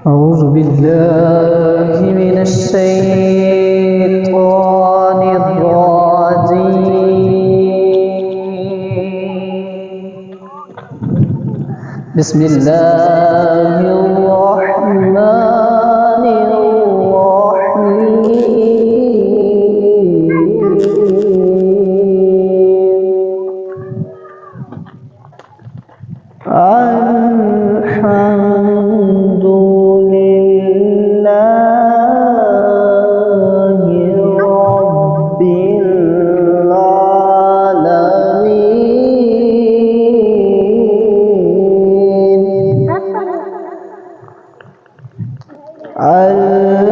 أعوذ بالله من الشيطان الرجيم بسم الله الرحمن الرحيم الحمد لله رب العالمين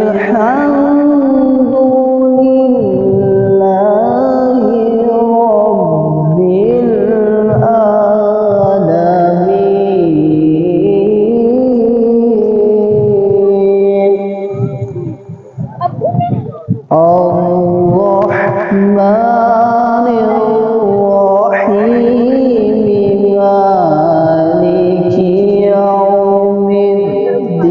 الحمد لله رب العالمين الرحمن الرحيم مالك يوم الدين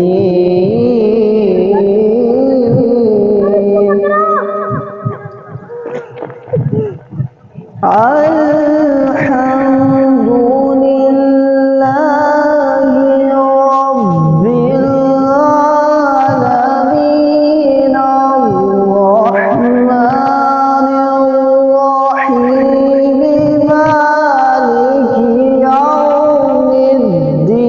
الحمد لله رب العالمين الرحمن الرحيم مالك يوم الدين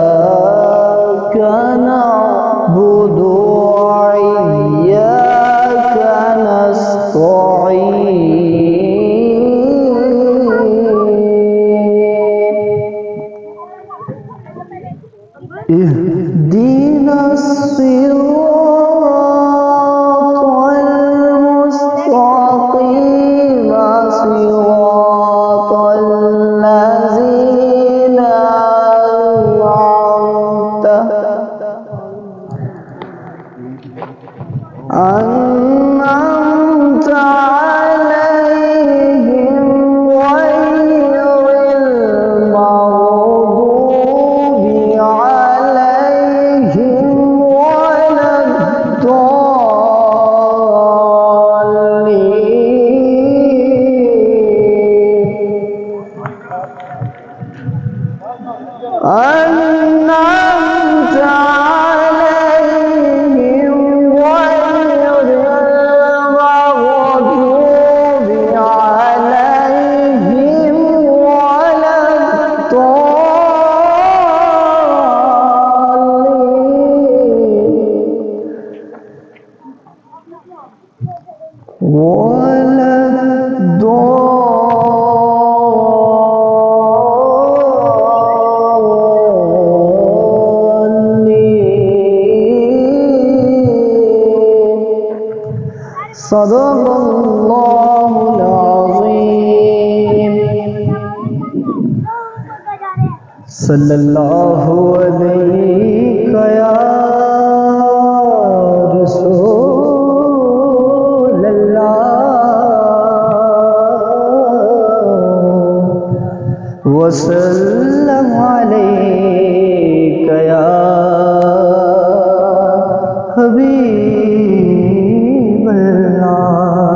إياك نعبد وإياك نستعين اهدنا الصراط المستقيم صراط الذين أنعمت عليهم غير المغضوب عليهم ولا الضالين أنعمت عليهم غير المغضوب عليهم ولا الضالين ولا الضالين صدق الله العظيم صلى الله عليك يا رسول الله وسلم عليك يا حبيب الله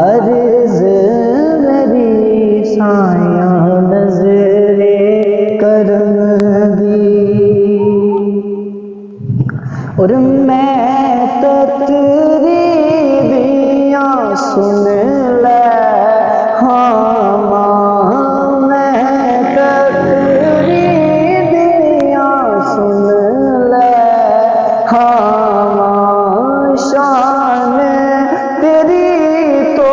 عرض میری سایہ نظر کرم دی، اور میں تقریبیاں سن لے ہاں ماں، میں تقریبیاں سن لے ہاں ماں، شان تیری تو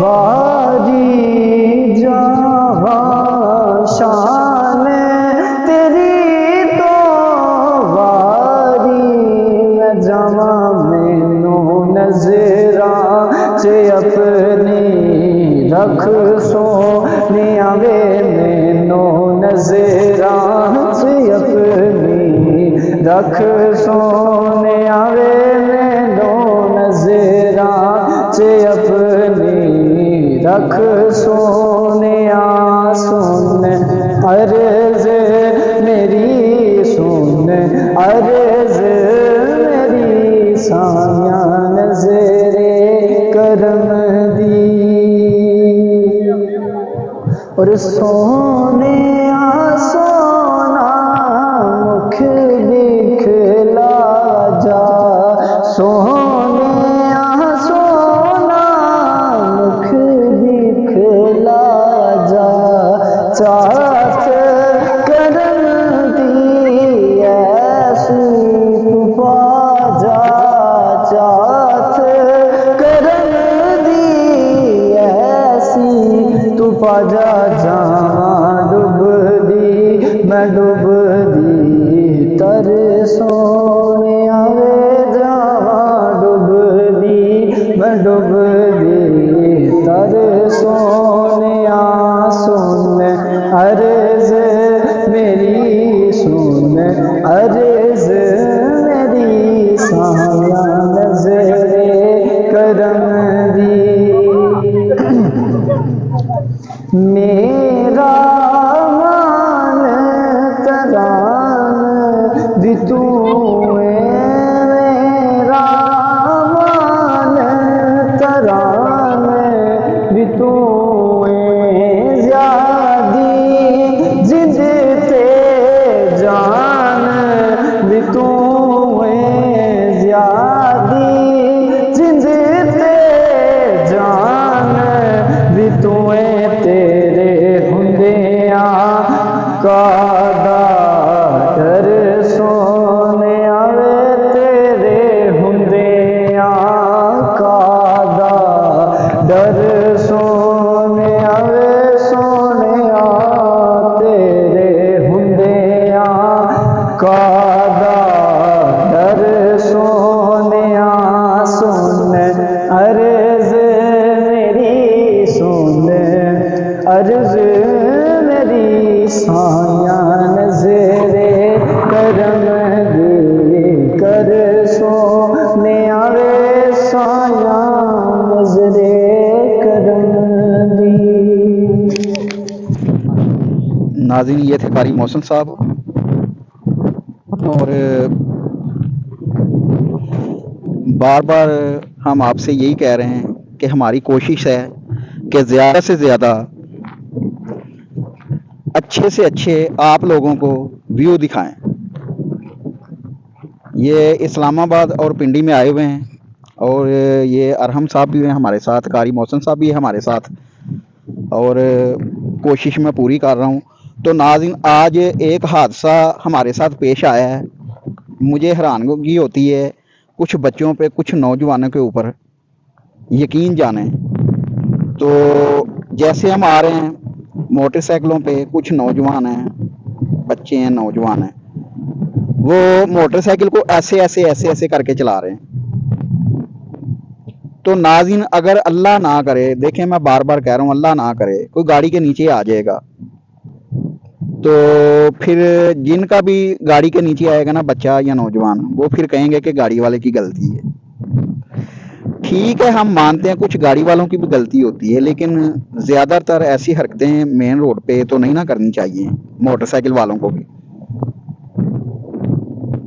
باری جہاں، شان تیری تو باری، میں جاواں مینوں نظراں چ اپنی رکھ سونیاں وے، مینوں نظراں چ اپنی رکھ سونیاں وے، مینوں نظراں چ اپنی رکھ سونیاں، سن عرض میری، سن عرض میری سایہ نظر کرم دی، اور سونے سونا مکھ دکھلا جا، سونے سونا مکھ دکھلا جا، چاہت کرم دی ایسی تو پا جا، چاہت کرم دی ایسی تو پا جا، جاواں ڈب دی میں ڈب دی تر سونیاں وے، جاواں ڈب دی میں ڈب دی تر سونیاں، سن عرض میری، سن عرض میری سایہ نظر کرم دی، میرا مان تران دی تو اے، میرا مان تران دی تو اے، زیادی جد تے جان دی تو اے، زیادی جد تے جان دی تو اے، تیرے ہوندیاں کادا ڈر سونیاں وے، تیرے ہوندیاں کادا ڈر سونیاں وے، سونیاں تیرے ہوندیاں کادا ڈر سونیاں، سن عرض میری، سن عرض میری سایہ نظر کرم دی، کر سونیاں وے سایہ نظر کرم دی۔ ناظرین یہ تھے قاری محسن صاحب، اور بار بار ہم آپ سے یہی کہہ رہے ہیں کہ ہماری کوشش ہے کہ زیادہ سے زیادہ اچھے سے اچھے آپ لوگوں کو ویو دکھائیں۔ یہ اسلام آباد اور پنڈی میں آئے ہوئے ہیں، اور یہ ارحم صاحب بھی ہیں ہمارے ساتھ، قاری محسن صاحب بھی ہیں ہمارے ساتھ، اور کوشش میں پوری کر رہا ہوں۔ تو ناظرین آج ایک حادثہ ہمارے ساتھ پیش آیا ہے، مجھے حیرانگی ہوتی ہے کچھ بچوں پہ، کچھ نوجوانوں کے اوپر یقین جانیں۔ تو جیسے ہم آ رہے ہیں موٹر سائیکلوں پہ، کچھ نوجوان ہیں، بچے ہیں، نوجوان ہیں، وہ موٹر سائیکل کو ایسے ایسے ایسے ایسے کر کے چلا رہے ہیں۔ تو ناظرین اگر اللہ نہ کرے، دیکھیں میں بار بار کہہ رہا ہوں اللہ نہ کرے کوئی گاڑی کے نیچے آ جائے گا، تو پھر جن کا بھی گاڑی کے نیچے آئے گا نا بچہ یا نوجوان، وہ پھر کہیں گے کہ گاڑی والے کی غلطی ہے۔ ٹھیک ہے، ہم مانتے ہیں کچھ گاڑی والوں کی بھی غلطی ہوتی ہے، لیکن زیادہ تر ایسی حرکتیں مین روڈ پہ تو نہیں نہ کرنی چاہیے موٹر سائیکل والوں کو بھی۔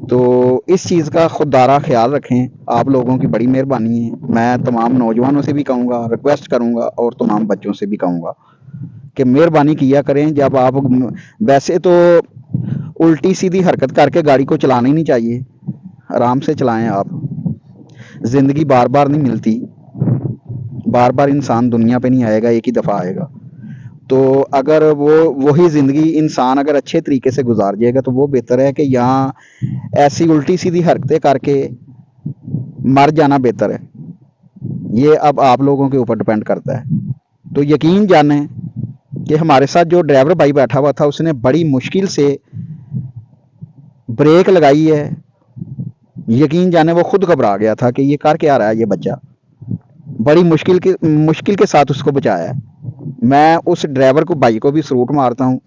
تو اس چیز کا خوددارہ خیال رکھیں، آپ لوگوں کی بڑی مہربانی ہے۔ میں تمام نوجوانوں سے بھی کہوں گا، ریکویسٹ کروں گا، اور تمام بچوں سے بھی کہوں گا کہ مہربانی کیا کریں جب آپ، ویسے تو الٹی سیدھی حرکت کر کے گاڑی کو چلانا ہی نہیں چاہیے، آرام سے چلائیں آپ، زندگی بار بار نہیں ملتی، بار بار انسان دنیا پہ نہیں آئے گا، ایک ہی دفعہ آئے گا، تو اگر وہی زندگی انسان اگر اچھے طریقے سے گزار جائے گا تو وہ بہتر ہے کہ یہاں ایسی الٹی سیدھی حرکتیں کر کے مر جانا بہتر ہے۔ یہ اب آپ لوگوں کے اوپر ڈپینڈ کرتا ہے۔ تو یقین جانیں کہ ہمارے ساتھ جو ڈرائیور بھائی بیٹھا ہوا تھا اس نے بڑی مشکل سے بریک لگائی ہے، یقین جانے وہ خود گھبرا گیا تھا کہ یہ کر کے آ رہا ہے یہ بچہ، بڑی مشکل کے ساتھ اس کو بچایا ہے۔ میں اس ڈرائیور کو بھائی کو بھی سلوٹ مارتا ہوں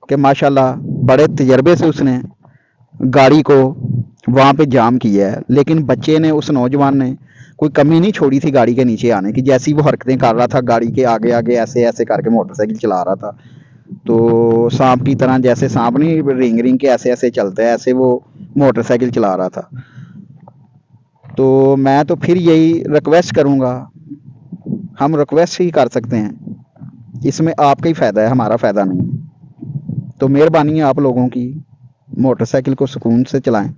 کہ ماشاءاللہ بڑے تجربے سے اس نے گاڑی کو وہاں پہ جام کیا ہے، لیکن بچے نے، اس نوجوان نے کوئی کمی نہیں چھوڑی تھی گاڑی کے نیچے آنے کی، جیسی وہ حرکتیں کر رہا تھا گاڑی کے آگے آگے ایسے ایسے کر کے موٹر سائیکل چلا رہا تھا، تو سانپ کی طرح، جیسے سانپ نہیں رینگ رینگ کے ایسے ایسے چلتا ہے، ایسے وہ موٹر سائیکل چلا رہا تھا۔ تو میں تو پھر یہی ریکویسٹ کروں گا، ہم ریکویسٹ ہی کر سکتے ہیں، اس میں آپ کا ہی فائدہ ہے، ہمارا فائدہ نہیں۔ تو مہربانی ہے آپ لوگوں کی، موٹر سائیکل کو سکون سے چلائیں،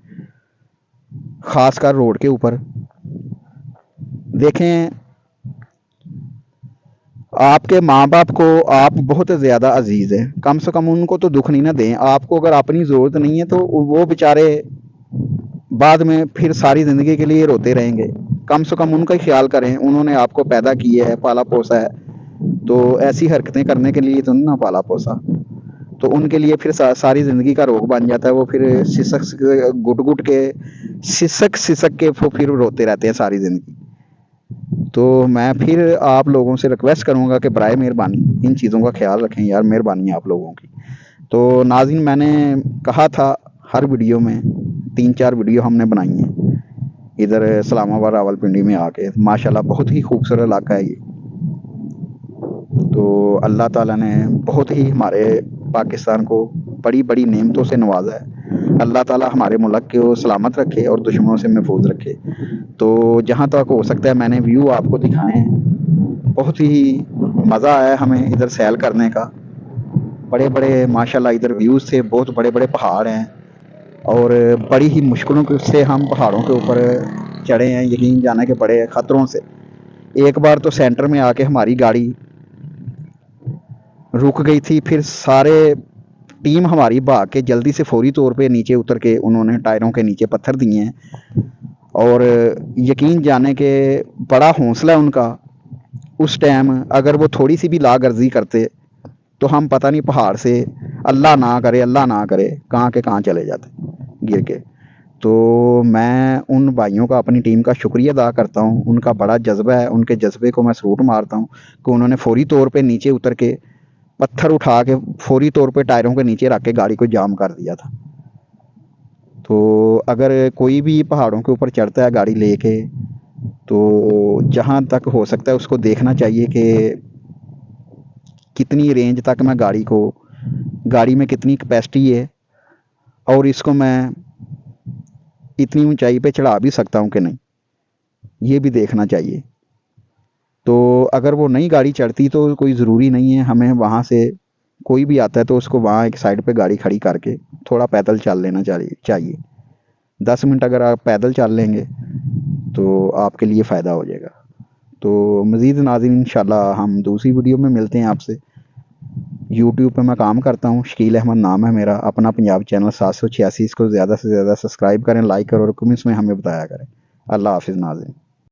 خاص کر روڈ کے اوپر۔ دیکھیں، آپ کے ماں باپ کو آپ بہت زیادہ عزیز ہیں، کم سے کم ان کو تو دکھ نہیں نہ دیں۔ آپ کو اگر اپنی ضرورت نہیں ہے تو وہ بیچارے بعد میں پھر ساری زندگی کے لیے روتے رہیں گے، کم سے کم ان کا ہی خیال کریں، انہوں نے آپ کو پیدا کیا ہے، پالا پوسا ہے، تو ایسی حرکتیں کرنے کے لیے تو نہ پالا پوسا، تو ان کے لیے پھر ساری زندگی کا روگ بن جاتا ہے، وہ پھر گٹ کے سسک کے وہ پھر روتے رہتے ہیں ساری زندگی۔ تو میں پھر آپ لوگوں سے ریکویسٹ کروں گا کہ برائے مہربانی ان چیزوں کا خیال رکھیں یار، مہربانی ہے آپ لوگوں کی۔ تو ناظرین، میں نے کہا تھا ہر ویڈیو میں 3-4 ویڈیو ہم نے بنائی ہیں ادھر اسلام آباد راولپنڈی میں آ کے، ماشاءاللہ بہت ہی خوبصورت علاقہ ہے یہ۔ تو اللہ تعالیٰ نے بہت ہی ہمارے پاکستان کو بڑی بڑی نعمتوں سے نوازا ہے۔ اللہ تعالیٰ ہمارے ملک کو سلامت رکھے اور دشمنوں سے محفوظ رکھے۔ تو جہاں تک ہو سکتا ہے میں نے ویو آپ کو دکھائے ہیں، بہت ہی مزہ آیا ہمیں ادھر سیل کرنے کا، بڑے بڑے ماشاءاللہ ادھر ویوز تھے، بہت بڑے بڑے پہاڑ ہیں، اور بڑی ہی مشکلوں سے ہم پہاڑوں کے اوپر چڑھے ہیں، یقین جانا کہ بڑے خطروں سے۔ ایک بار تو سینٹر میں آ کے ہماری گاڑی رک گئی تھی، پھر سارے ٹیم ہماری بھاگ کے جلدی سے فوری طور پہ نیچے اتر کے انہوں نے ٹائروں کے نیچے پتھر دیے ہیں، اور یقین جانے کہ بڑا حوصلہ ان کا، اس ٹائم اگر وہ تھوڑی سی بھی لاغرضی کرتے تو ہم پتہ نہیں پہاڑ سے، اللہ نہ کرے کہاں کے کہاں چلے جاتے گر کے۔ تو میں ان بھائیوں کا، اپنی ٹیم کا شکریہ ادا کرتا ہوں، ان کا بڑا جذبہ ہے، ان کے جذبے کو میں سلوٹ مارتا ہوں کہ انہوں نے فوری طور پہ نیچے اتر کے پتھر اٹھا کے فوری طور پہ ٹائروں کے نیچے رکھ کے گاڑی کو جام کر دیا تھا۔ تو اگر کوئی بھی پہاڑوں کے اوپر چڑھتا ہے گاڑی لے کے تو جہاں تک ہو سکتا ہے اس کو دیکھنا چاہیے کہ کتنی رینج تک میں گاڑی میں کتنی کیپیسٹی ہے، اور اس کو میں اتنی اونچائی پہ چڑھا بھی سکتا ہوں کہ نہیں، یہ بھی دیکھنا چاہیے۔ تو اگر وہ نئی گاڑی چڑھتی تو کوئی ضروری نہیں ہے ہمیں وہاں سے، کوئی بھی آتا ہے تو اس کو وہاں ایک سائڈ پہ گاڑی کھڑی کر کے تھوڑا پیدل چل لینا چاہیے۔ 10 منٹ اگر آپ پیدل چل لیں گے تو آپ کے لیے فائدہ ہو جائے گا۔ تو مزید ناظرین انشاءاللہ ہم دوسری ویڈیو میں ملتے ہیں آپ سے۔ یوٹیوب پہ میں کام کرتا ہوں، شکیل احمد نام ہے میرا، اپنا پنجاب چینل 786، اس کو زیادہ سے زیادہ سبسکرائب کریں، لائک کریں اور کمنٹس میں ہمیں بتایا کریں۔ اللہ حافظ ناظرین۔